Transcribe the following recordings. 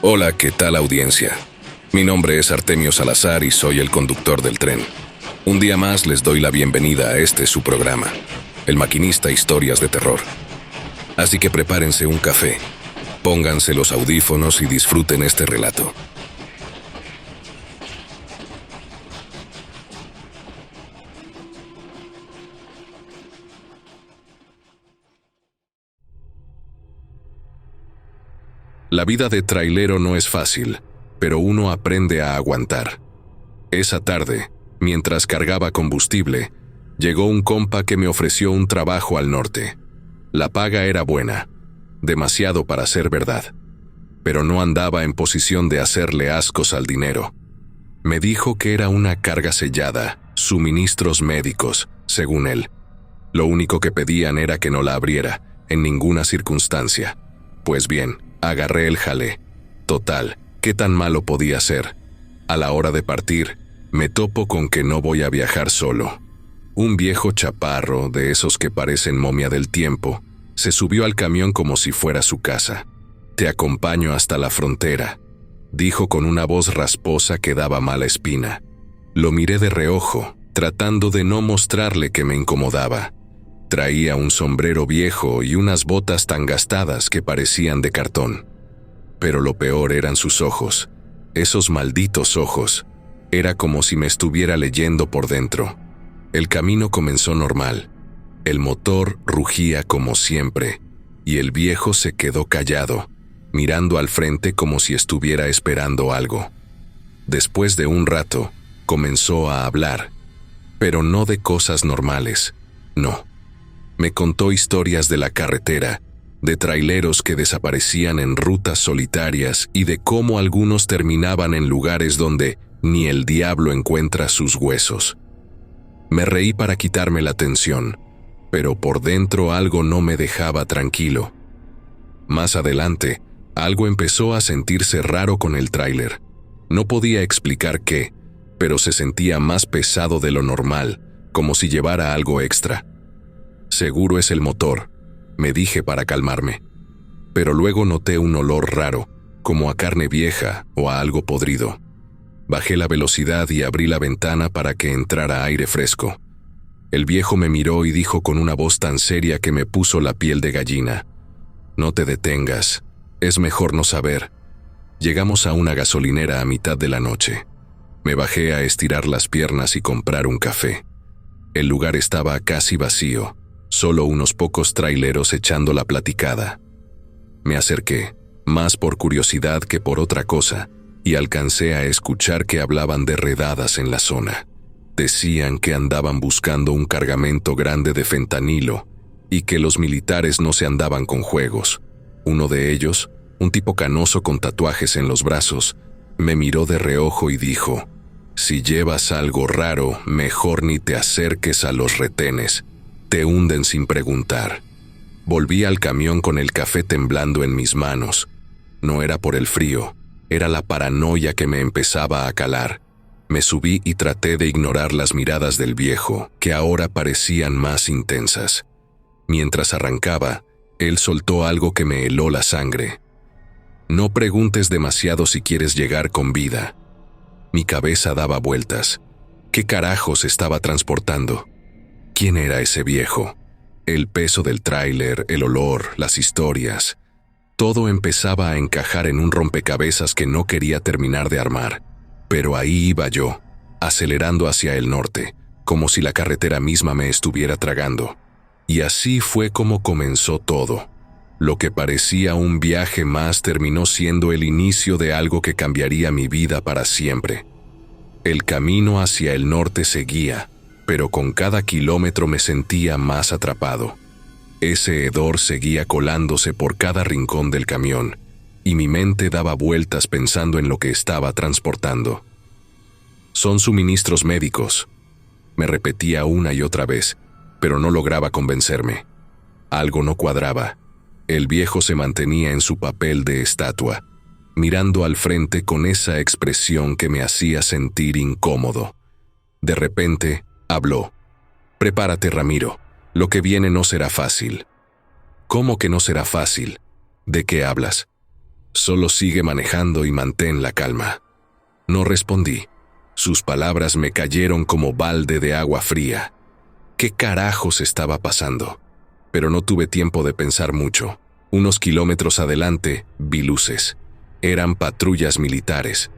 Hola, ¿qué tal audiencia? Mi nombre es Artemio Salazar y soy el conductor del tren. Un día más les doy la bienvenida a este su programa, El Maquinista Historias de Terror. Así que prepárense un café, pónganse los audífonos y disfruten este relato. La vida de trailero no es fácil, pero uno aprende a aguantar. Esa tarde, mientras cargaba combustible, llegó un compa que me ofreció un trabajo al norte. La paga era buena, demasiado para ser verdad, pero no andaba en posición de hacerle ascos al dinero. Me dijo que era una carga sellada, suministros médicos, según él. Lo único que pedían era que no la abriera, en ninguna circunstancia. Pues bien, agarré el jalé. Total, ¿qué tan malo podía ser? A la hora de partir, me topo con que no voy a viajar solo. Un viejo chaparro, de esos que parecen momia del tiempo, se subió al camión como si fuera su casa. «Te acompaño hasta la frontera», dijo con una voz rasposa que daba mala espina. Lo miré de reojo, tratando de no mostrarle que me incomodaba. Traía un sombrero viejo y unas botas tan gastadas que parecían de cartón. Pero lo peor eran sus ojos. Esos malditos ojos. Era como si me estuviera leyendo por dentro. El camino comenzó normal. El motor rugía como siempre, y el viejo se quedó callado, mirando al frente como si estuviera esperando algo. Después de un rato, comenzó a hablar, pero no de cosas normales, no. Me contó historias de la carretera, de traileros que desaparecían en rutas solitarias y de cómo algunos terminaban en lugares donde ni el diablo encuentra sus huesos. Me reí para quitarme la tensión, pero por dentro algo no me dejaba tranquilo. Más adelante, algo empezó a sentirse raro con el tráiler. No podía explicar qué, pero se sentía más pesado de lo normal, como si llevara algo extra. Seguro es el motor, me dije para calmarme. Pero luego noté un olor raro, como a carne vieja o a algo podrido. Bajé la velocidad y abrí la ventana para que entrara aire fresco. El viejo me miró y dijo con una voz tan seria que me puso la piel de gallina: «No te detengas, es mejor no saber». Llegamos a una gasolinera a mitad de la noche. Me bajé a estirar las piernas y comprar un café. El lugar estaba casi vacío, solo unos pocos traileros echando la platicada. Me acerqué, más por curiosidad que por otra cosa, y alcancé a escuchar que hablaban de redadas en la zona. Decían que andaban buscando un cargamento grande de fentanilo y que los militares no se andaban con juegos. Uno de ellos, un tipo canoso con tatuajes en los brazos, me miró de reojo y dijo: «Si llevas algo raro, mejor ni te acerques a los retenes. Te hunden sin preguntar». Volví al camión con el café temblando en mis manos. No era por el frío, era la paranoia que me empezaba a calar. Me subí y traté de ignorar las miradas del viejo, que ahora parecían más intensas. Mientras arrancaba, él soltó algo que me heló la sangre. «No preguntes demasiado si quieres llegar con vida». Mi cabeza daba vueltas. ¿Qué carajos estaba transportando? ¿Quién era ese viejo? El peso del tráiler, el olor, las historias. Todo empezaba a encajar en un rompecabezas que no quería terminar de armar. Pero ahí iba yo, acelerando hacia el norte, como si la carretera misma me estuviera tragando. Y así fue como comenzó todo. Lo que parecía un viaje más terminó siendo el inicio de algo que cambiaría mi vida para siempre. El camino hacia el norte seguía, pero con cada kilómetro me sentía más atrapado. Ese hedor seguía colándose por cada rincón del camión, y mi mente daba vueltas pensando en lo que estaba transportando. «Son suministros médicos», me repetía una y otra vez, pero no lograba convencerme. Algo no cuadraba. El viejo se mantenía en su papel de estatua, mirando al frente con esa expresión que me hacía sentir incómodo. De repente, habló: «Prepárate, Ramiro, lo que viene no será fácil». «¿Cómo que no será fácil? ¿De qué hablas?» Solo sigue manejando y mantén la calma. No respondí. Sus palabras me cayeron como balde de agua fría. ¿Qué carajos estaba pasando? Pero no tuve tiempo de pensar mucho. Unos kilómetros adelante, vi luces. Eran patrullas militares.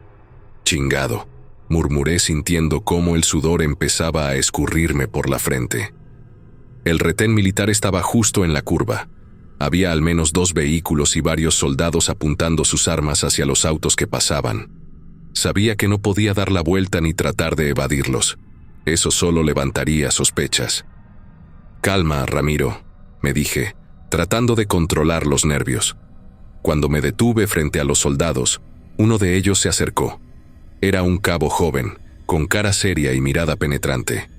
Chingado, murmuré sintiendo cómo el sudor empezaba a escurrirme por la frente. El retén militar estaba justo en la curva. Había al menos 2 vehículos y varios soldados apuntando sus armas hacia los autos que pasaban. Sabía que no podía dar la vuelta ni tratar de evadirlos. Eso solo levantaría sospechas. «Calma, Ramiro», me dije, tratando de controlar los nervios. Cuando me detuve frente a los soldados, uno de ellos se acercó. Era un cabo joven, con cara seria y mirada penetrante.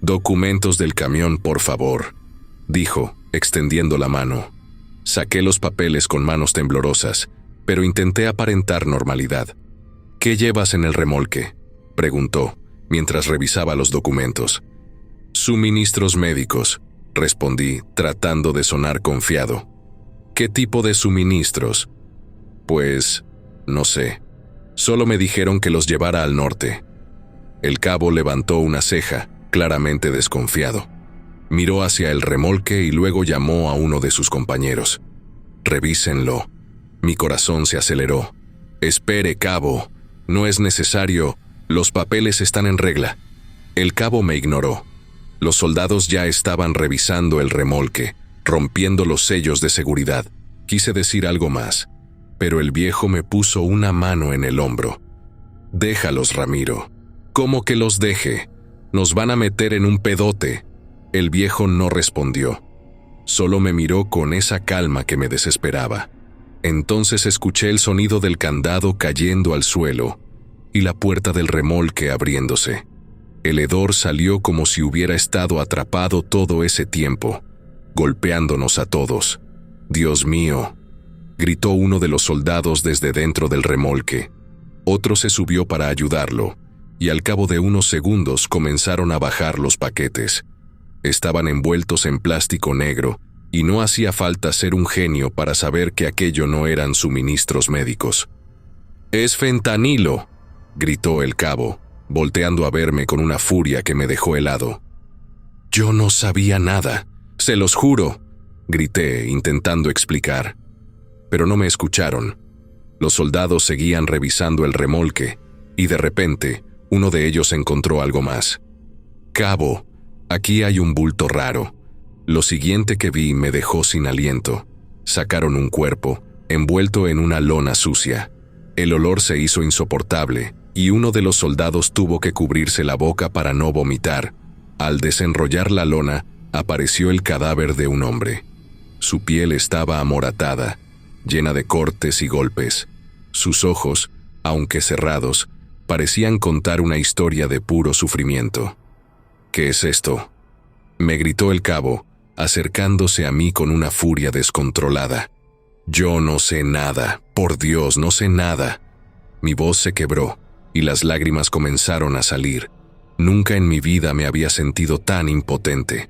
«Documentos del camión, por favor», dijo, extendiendo la mano. Saqué los papeles con manos temblorosas, pero intenté aparentar normalidad. «¿Qué llevas en el remolque?», preguntó, mientras revisaba los documentos. «Suministros médicos», respondí, tratando de sonar confiado. «¿Qué tipo de suministros?». «Pues, no sé. Solo me dijeron que los llevara al norte». El cabo levantó una ceja, claramente desconfiado. Miró hacia el remolque y luego llamó a uno de sus compañeros. «Revísenlo». Mi corazón se aceleró. «Espere, cabo. No es necesario. Los papeles están en regla». El cabo me ignoró. Los soldados ya estaban revisando el remolque, rompiendo los sellos de seguridad. Quise decir algo más, pero el viejo me puso una mano en el hombro. «Déjalos, Ramiro». «¿Cómo que los deje? Nos van a meter en un pedote». El viejo no respondió. Solo me miró con esa calma que me desesperaba. Entonces escuché el sonido del candado cayendo al suelo y la puerta del remolque abriéndose. El hedor salió como si hubiera estado atrapado todo ese tiempo, golpeándonos a todos. «Dios mío», gritó uno de los soldados desde dentro del remolque. Otro se subió para ayudarlo, y al cabo de unos segundos comenzaron a bajar los paquetes. Estaban envueltos en plástico negro, y no hacía falta ser un genio para saber que aquello no eran suministros médicos. «¡Es fentanilo!», gritó el cabo, volteando a verme con una furia que me dejó helado. «Yo no sabía nada, se los juro», grité, intentando explicar. Pero no me escucharon. Los soldados seguían revisando el remolque, y de repente, uno de ellos encontró algo más. «Cabo, aquí hay un bulto raro». Lo siguiente que vi me dejó sin aliento. Sacaron un cuerpo, envuelto en una lona sucia. El olor se hizo insoportable, y uno de los soldados tuvo que cubrirse la boca para no vomitar. Al desenrollar la lona, apareció el cadáver de un hombre. Su piel estaba amoratada, llena de cortes y golpes. Sus ojos, aunque cerrados, parecían contar una historia de puro sufrimiento. «¿Qué es esto?», me gritó el cabo, acercándose a mí con una furia descontrolada. «Yo no sé nada, por Dios, no sé nada». Mi voz se quebró, y las lágrimas comenzaron a salir. Nunca en mi vida me había sentido tan impotente.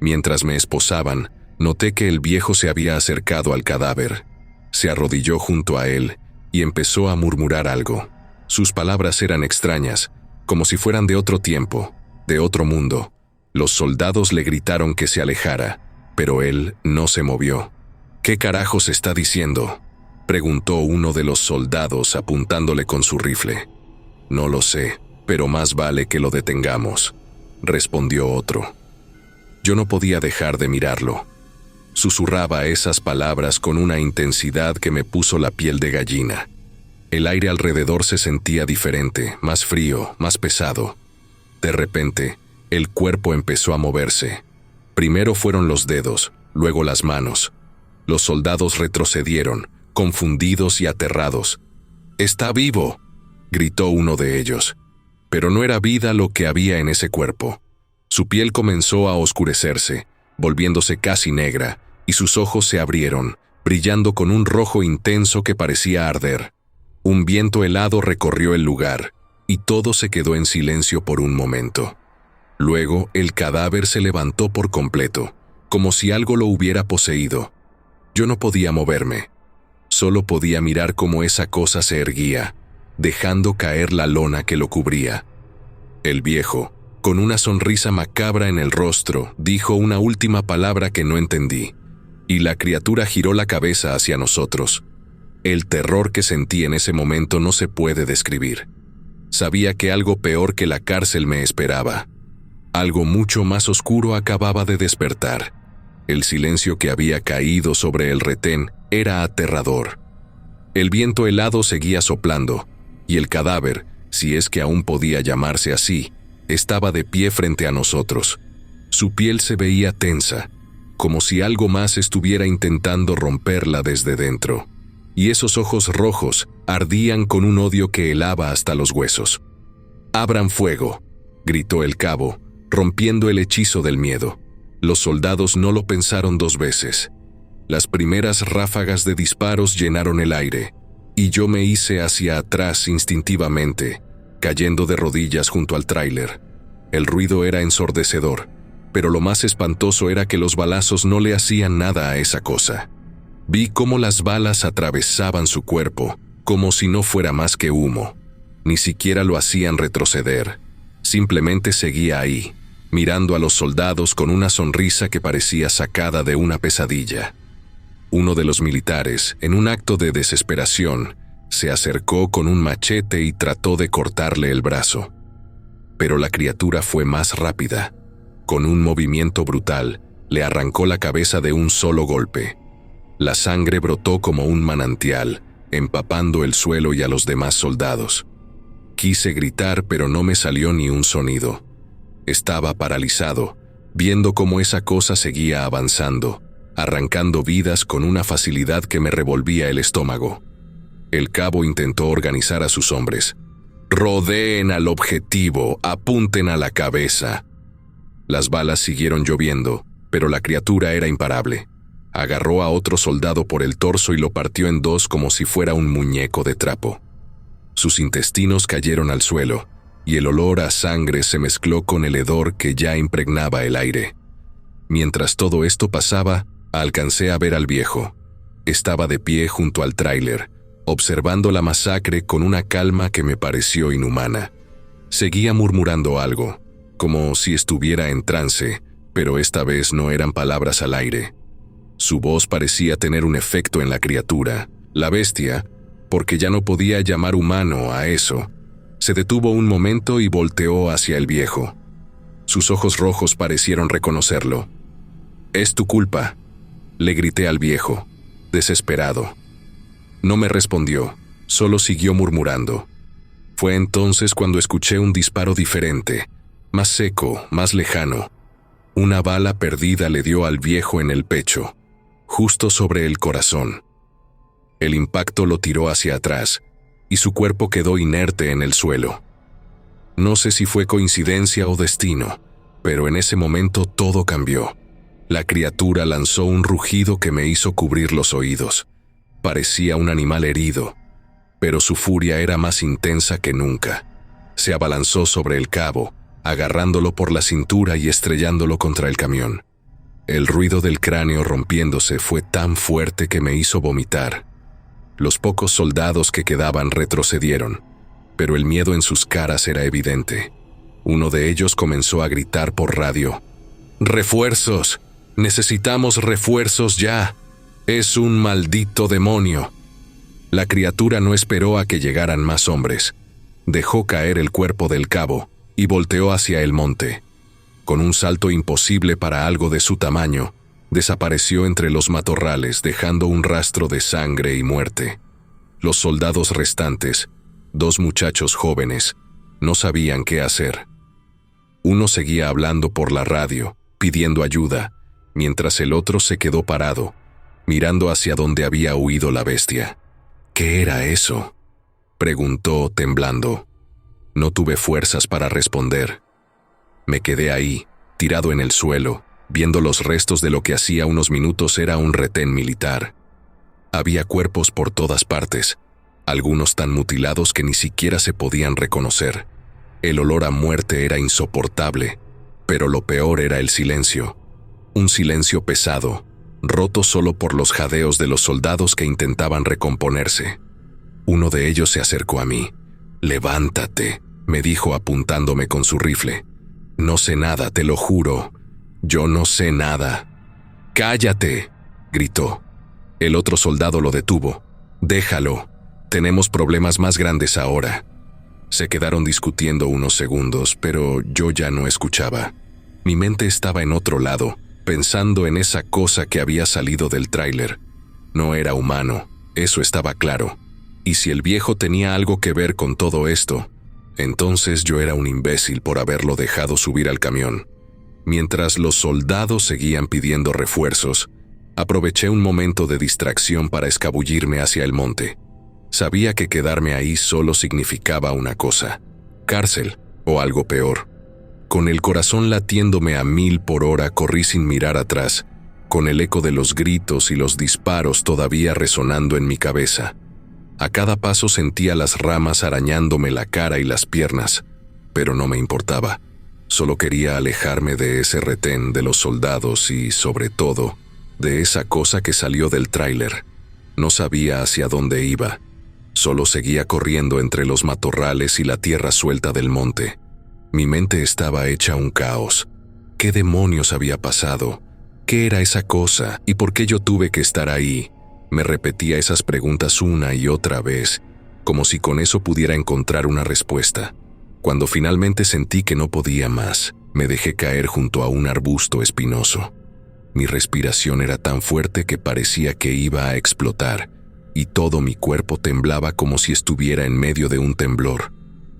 Mientras me esposaban, noté que el viejo se había acercado al cadáver. Se arrodilló junto a él y empezó a murmurar algo. Sus palabras eran extrañas, como si fueran de otro tiempo, de otro mundo. Los soldados le gritaron que se alejara, pero él no se movió. «¿Qué carajos está diciendo?», preguntó uno de los soldados apuntándole con su rifle. «No lo sé, pero más vale que lo detengamos», respondió otro. Yo no podía dejar de mirarlo. Susurraba esas palabras con una intensidad que me puso la piel de gallina. El aire alrededor se sentía diferente, más frío, más pesado. De repente, el cuerpo empezó a moverse. Primero fueron los dedos, luego las manos. Los soldados retrocedieron, confundidos y aterrados. «¡Está vivo!», gritó uno de ellos. Pero no era vida lo que había en ese cuerpo. Su piel comenzó a oscurecerse, volviéndose casi negra, y sus ojos se abrieron, brillando con un rojo intenso que parecía arder. Un viento helado recorrió el lugar, y todo se quedó en silencio por un momento. Luego, el cadáver se levantó por completo, como si algo lo hubiera poseído. Yo no podía moverme. Solo podía mirar cómo esa cosa se erguía, dejando caer la lona que lo cubría. El viejo, con una sonrisa macabra en el rostro, dijo una última palabra que no entendí, y la criatura giró la cabeza hacia nosotros. El terror que sentí en ese momento no se puede describir. Sabía que algo peor que la cárcel me esperaba. Algo mucho más oscuro acababa de despertar. El silencio que había caído sobre el retén era aterrador. El viento helado seguía soplando, y el cadáver, si es que aún podía llamarse así, estaba de pie frente a nosotros. Su piel se veía tensa, como si algo más estuviera intentando romperla desde dentro, y esos ojos rojos ardían con un odio que helaba hasta los huesos. «¡Abran fuego!», gritó el cabo, rompiendo el hechizo del miedo. Los soldados no lo pensaron dos veces. Las primeras ráfagas de disparos llenaron el aire, y yo me hice hacia atrás instintivamente, cayendo de rodillas junto al tráiler. El ruido era ensordecedor, pero lo más espantoso era que los balazos no le hacían nada a esa cosa. Vi cómo las balas atravesaban su cuerpo, como si no fuera más que humo. Ni siquiera lo hacían retroceder. Simplemente seguía ahí, mirando a los soldados con una sonrisa que parecía sacada de una pesadilla. Uno de los militares, en un acto de desesperación, se acercó con un machete y trató de cortarle el brazo. Pero la criatura fue más rápida. Con un movimiento brutal, le arrancó la cabeza de un solo golpe. La sangre brotó como un manantial, empapando el suelo y a los demás soldados. Quise gritar, pero no me salió ni un sonido. Estaba paralizado, viendo cómo esa cosa seguía avanzando, arrancando vidas con una facilidad que me revolvía el estómago. El cabo intentó organizar a sus hombres. «Rodeen al objetivo, apunten a la cabeza». Las balas siguieron lloviendo, pero la criatura era imparable. Agarró a otro soldado por el torso y lo partió en dos como si fuera un muñeco de trapo. Sus intestinos cayeron al suelo, y el olor a sangre se mezcló con el hedor que ya impregnaba el aire. Mientras todo esto pasaba, alcancé a ver al viejo. Estaba de pie junto al tráiler, observando la masacre con una calma que me pareció inhumana. Seguía murmurando algo, como si estuviera en trance, pero esta vez no eran palabras al aire. Su voz parecía tener un efecto en la criatura. La bestia, porque ya no podía llamar humano a eso, se detuvo un momento y volteó hacia el viejo. Sus ojos rojos parecieron reconocerlo. «Es tu culpa», le grité al viejo, desesperado. No me respondió, solo siguió murmurando. Fue entonces cuando escuché un disparo diferente, más seco, más lejano. Una bala perdida le dio al viejo en el pecho, justo sobre el corazón. El impacto lo tiró hacia atrás, y su cuerpo quedó inerte en el suelo. No sé si fue coincidencia o destino, pero en ese momento todo cambió. La criatura lanzó un rugido que me hizo cubrir los oídos. Parecía un animal herido, pero su furia era más intensa que nunca. Se abalanzó sobre el cabo, agarrándolo por la cintura y estrellándolo contra el camión. El ruido del cráneo rompiéndose fue tan fuerte que me hizo vomitar. Los pocos soldados que quedaban retrocedieron, pero el miedo en sus caras era evidente. Uno de ellos comenzó a gritar por radio: «¡Refuerzos! ¡Necesitamos refuerzos ya! ¡Es un maldito demonio!». La criatura no esperó a que llegaran más hombres. Dejó caer el cuerpo del cabo y volteó hacia el monte. Con un salto imposible para algo de su tamaño, desapareció entre los matorrales, dejando un rastro de sangre y muerte. Los soldados restantes, 2 muchachos jóvenes, no sabían qué hacer. Uno seguía hablando por la radio, pidiendo ayuda, mientras el otro se quedó parado, mirando hacia donde había huido la bestia. «¿Qué era eso?», preguntó, temblando. No tuve fuerzas para responder. Me quedé ahí, tirado en el suelo, viendo los restos de lo que hacía unos minutos era un retén militar. Había cuerpos por todas partes, algunos tan mutilados que ni siquiera se podían reconocer. El olor a muerte era insoportable, pero lo peor era el silencio. Un silencio pesado, roto solo por los jadeos de los soldados que intentaban recomponerse. Uno de ellos se acercó a mí. «Levántate», me dijo apuntándome con su rifle. «No sé nada, te lo juro. Yo no sé nada». «¡Cállate!», gritó. El otro soldado lo detuvo. «Déjalo. Tenemos problemas más grandes ahora». Se quedaron discutiendo unos segundos, pero yo ya no escuchaba. Mi mente estaba en otro lado, pensando en esa cosa que había salido del tráiler. No era humano, eso estaba claro. Y si el viejo tenía algo que ver con todo esto, entonces yo era un imbécil por haberlo dejado subir al camión. Mientras los soldados seguían pidiendo refuerzos, aproveché un momento de distracción para escabullirme hacia el monte. Sabía que quedarme ahí solo significaba una cosa: cárcel o algo peor. Con el corazón latiéndome a 1000 por hora corrí sin mirar atrás, con el eco de los gritos y los disparos todavía resonando en mi cabeza. A cada paso sentía las ramas arañándome la cara y las piernas, pero no me importaba. Solo quería alejarme de ese retén, de los soldados y, sobre todo, de esa cosa que salió del tráiler. No sabía hacia dónde iba. Solo seguía corriendo entre los matorrales y la tierra suelta del monte. Mi mente estaba hecha un caos. ¿Qué demonios había pasado? ¿Qué era esa cosa? ¿Y por qué yo tuve que estar ahí? Me repetía esas preguntas una y otra vez, como si con eso pudiera encontrar una respuesta. Cuando finalmente sentí que no podía más, me dejé caer junto a un arbusto espinoso. Mi respiración era tan fuerte que parecía que iba a explotar, y todo mi cuerpo temblaba como si estuviera en medio de un temblor.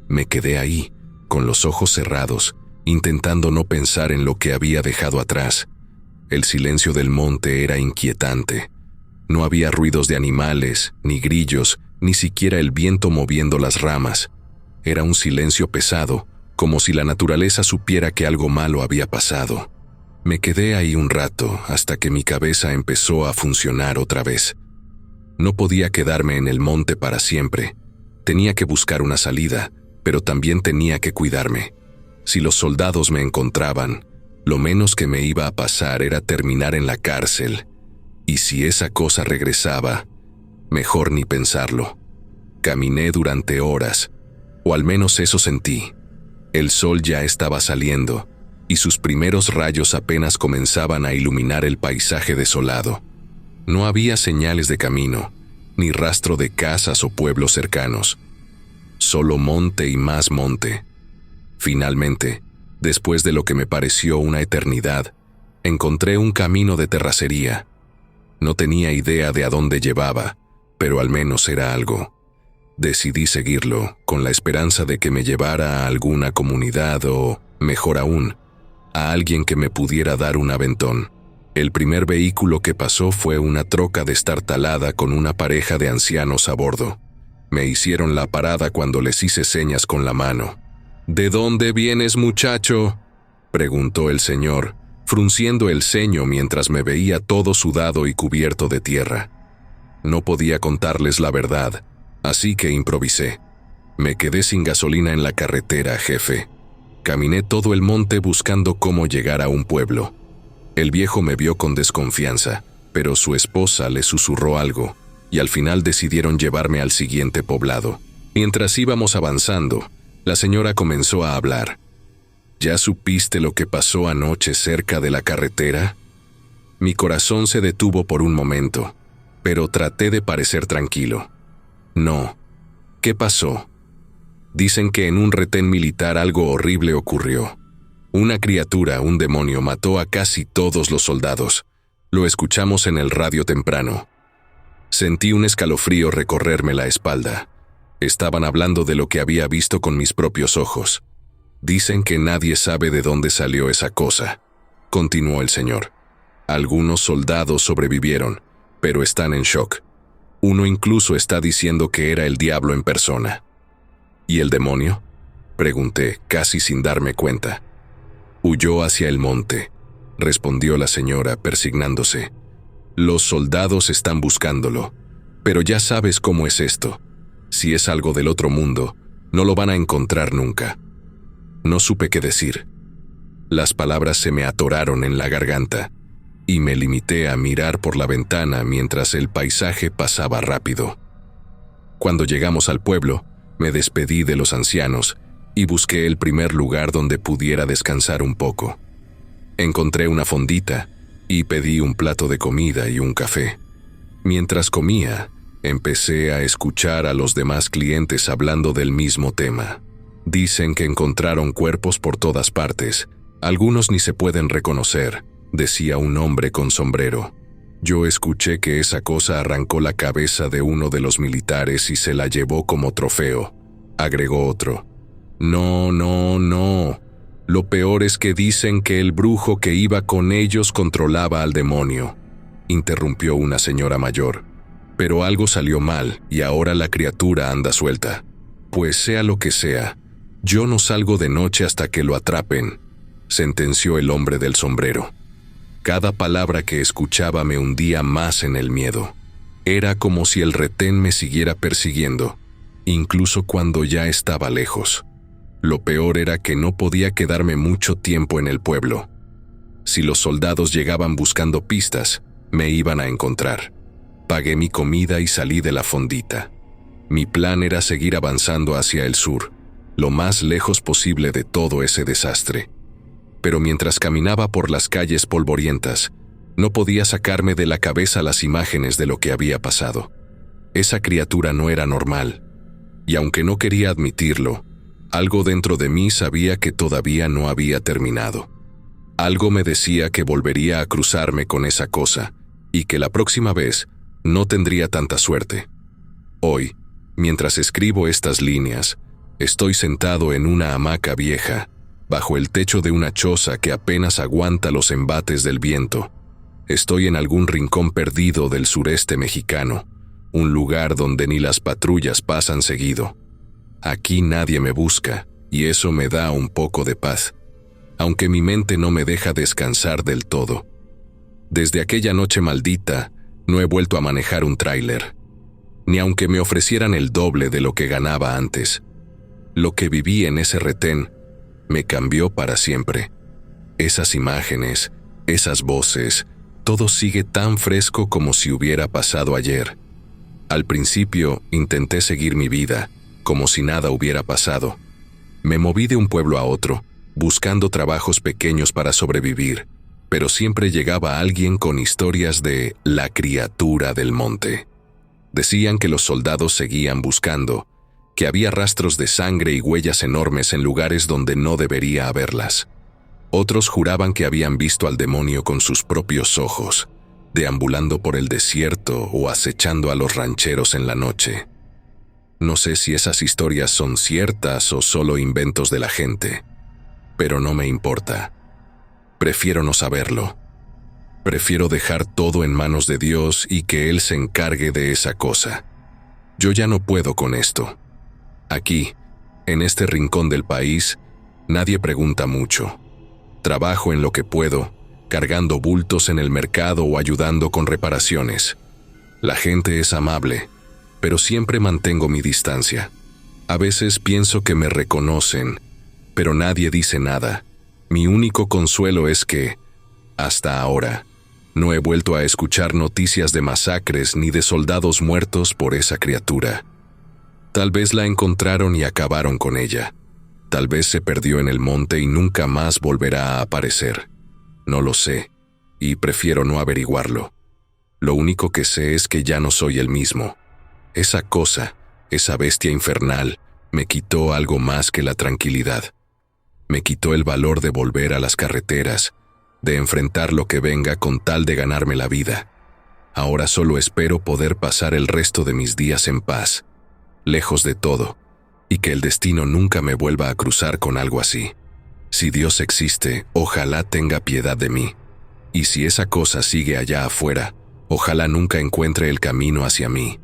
Me quedé ahí, con los ojos cerrados, intentando no pensar en lo que había dejado atrás. El silencio del monte era inquietante. No había ruidos de animales, ni grillos, ni siquiera el viento moviendo las ramas. Era un silencio pesado, como si la naturaleza supiera que algo malo había pasado. Me quedé ahí un rato hasta que mi cabeza empezó a funcionar otra vez. No podía quedarme en el monte para siempre. Tenía que buscar una salida, pero también tenía que cuidarme. Si los soldados me encontraban, lo menos que me iba a pasar era terminar en la cárcel. Y si esa cosa regresaba, mejor ni pensarlo. Caminé durante horas, o al menos eso sentí. El sol ya estaba saliendo, y sus primeros rayos apenas comenzaban a iluminar el paisaje desolado. No había señales de camino, ni rastro de casas o pueblos cercanos. Solo monte y más monte. Finalmente, después de lo que me pareció una eternidad, encontré un camino de terracería. No tenía idea de a dónde llevaba, pero al menos era algo. Decidí seguirlo, con la esperanza de que me llevara a alguna comunidad o, mejor aún, a alguien que me pudiera dar un aventón. El primer vehículo que pasó fue una troca destartalada con una pareja de ancianos a bordo. Me hicieron la parada cuando les hice señas con la mano. «¿De dónde vienes, muchacho?», preguntó el señor, frunciendo el ceño mientras me veía todo sudado y cubierto de tierra. No podía contarles la verdad, así que improvisé. «Me quedé sin gasolina en la carretera, jefe». Caminé todo el monte buscando cómo llegar a un pueblo. El viejo me vio con desconfianza, pero su esposa le susurró algo, y al final decidieron llevarme al siguiente poblado. Mientras íbamos avanzando, la señora comenzó a hablar. «¿Ya supiste lo que pasó anoche cerca de la carretera?». Mi corazón se detuvo por un momento, pero traté de parecer tranquilo. «No. ¿Qué pasó?». «Dicen que en un retén militar algo horrible ocurrió. Una criatura, un demonio, mató a casi todos los soldados. Lo escuchamos en el radio temprano». Sentí un escalofrío recorrerme la espalda. Estaban hablando de lo que había visto con mis propios ojos. «Dicen que nadie sabe de dónde salió esa cosa», continuó el señor. «Algunos soldados sobrevivieron, pero están en shock. Uno incluso está diciendo que era el diablo en persona». «¿Y el demonio?», pregunté, casi sin darme cuenta. «Huyó hacia el monte», respondió la señora, persignándose. «Los soldados están buscándolo, pero ya sabes cómo es esto. Si es algo del otro mundo, no lo van a encontrar nunca». No supe qué decir. Las palabras se me atoraron en la garganta. y me limité a mirar por la ventana mientras el paisaje pasaba rápido. Cuando llegamos al pueblo, me despedí de los ancianos y busqué el primer lugar donde pudiera descansar un poco. Encontré una fondita y pedí un plato de comida y un café. Mientras comía, empecé a escuchar a los demás clientes hablando del mismo tema. Dicen que encontraron cuerpos por todas partes. Algunos ni se pueden reconocer, decía un hombre con sombrero. Yo escuché que esa cosa arrancó la cabeza de uno de los militares y se la llevó como trofeo, agregó otro. No. Lo peor es que dicen que el brujo que iba con ellos controlaba al demonio, interrumpió una señora mayor. Pero algo salió mal y ahora la criatura anda suelta. Pues sea lo que sea, yo no salgo de noche hasta que lo atrapen, sentenció el hombre del sombrero. Cada palabra que escuchaba me hundía más en el miedo. Era como si el retén me siguiera persiguiendo, incluso cuando ya estaba lejos. Lo peor era que no podía quedarme mucho tiempo en el pueblo. Si los soldados llegaban buscando pistas, me iban a encontrar. Pagué mi comida y salí de la fondita. Mi plan era seguir avanzando hacia el sur, lo más lejos posible de todo ese desastre. Pero mientras caminaba por las calles polvorientas, no podía sacarme de la cabeza las imágenes de lo que había pasado. Esa criatura no era normal, y aunque no quería admitirlo, algo dentro de mí sabía que todavía no había terminado. Algo me decía que volvería a cruzarme con esa cosa, y que la próxima vez no tendría tanta suerte. Hoy, mientras escribo estas líneas, estoy sentado en una hamaca vieja, bajo el techo de una choza que apenas aguanta los embates del viento. Estoy en algún rincón perdido del sureste mexicano, un lugar donde ni las patrullas pasan seguido. Aquí nadie me busca, y eso me da un poco de paz, aunque mi mente no me deja descansar del todo. Desde aquella noche maldita, no he vuelto a manejar un tráiler, ni aunque me ofrecieran el doble de lo que ganaba antes. Lo que viví en ese retén me cambió para siempre. Esas imágenes, esas voces, todo sigue tan fresco como si hubiera pasado ayer. Al principio intenté seguir mi vida, como si nada hubiera pasado. Me moví de un pueblo a otro, buscando trabajos pequeños para sobrevivir, pero siempre llegaba alguien con historias de la criatura del monte. Decían que los soldados seguían buscando, que había rastros de sangre y huellas enormes en lugares donde no debería haberlas. Otros juraban que habían visto al demonio con sus propios ojos, deambulando por el desierto o acechando a los rancheros en la noche. No sé si esas historias son ciertas o solo inventos de la gente, pero no me importa. Prefiero no saberlo. Prefiero dejar todo en manos de Dios y que Él se encargue de esa cosa. Yo ya no puedo con esto. Aquí, en este rincón del país, nadie pregunta mucho. Trabajo en lo que puedo, cargando bultos en el mercado o ayudando con reparaciones. La gente es amable, pero siempre mantengo mi distancia. A veces pienso que me reconocen, pero nadie dice nada. Mi único consuelo es que, hasta ahora, no he vuelto a escuchar noticias de masacres ni de soldados muertos por esa criatura. Tal vez la encontraron y acabaron con ella. Tal vez se perdió en el monte y nunca más volverá a aparecer. No lo sé, y prefiero no averiguarlo. Lo único que sé es que ya no soy el mismo. Esa cosa, esa bestia infernal, me quitó algo más que la tranquilidad. Me quitó el valor de volver a las carreteras, de enfrentar lo que venga con tal de ganarme la vida. Ahora solo espero poder pasar el resto de mis días en paz, lejos de todo, y que el destino nunca me vuelva a cruzar con algo así. Si Dios existe, ojalá tenga piedad de mí. Y si esa cosa sigue allá afuera, ojalá nunca encuentre el camino hacia mí,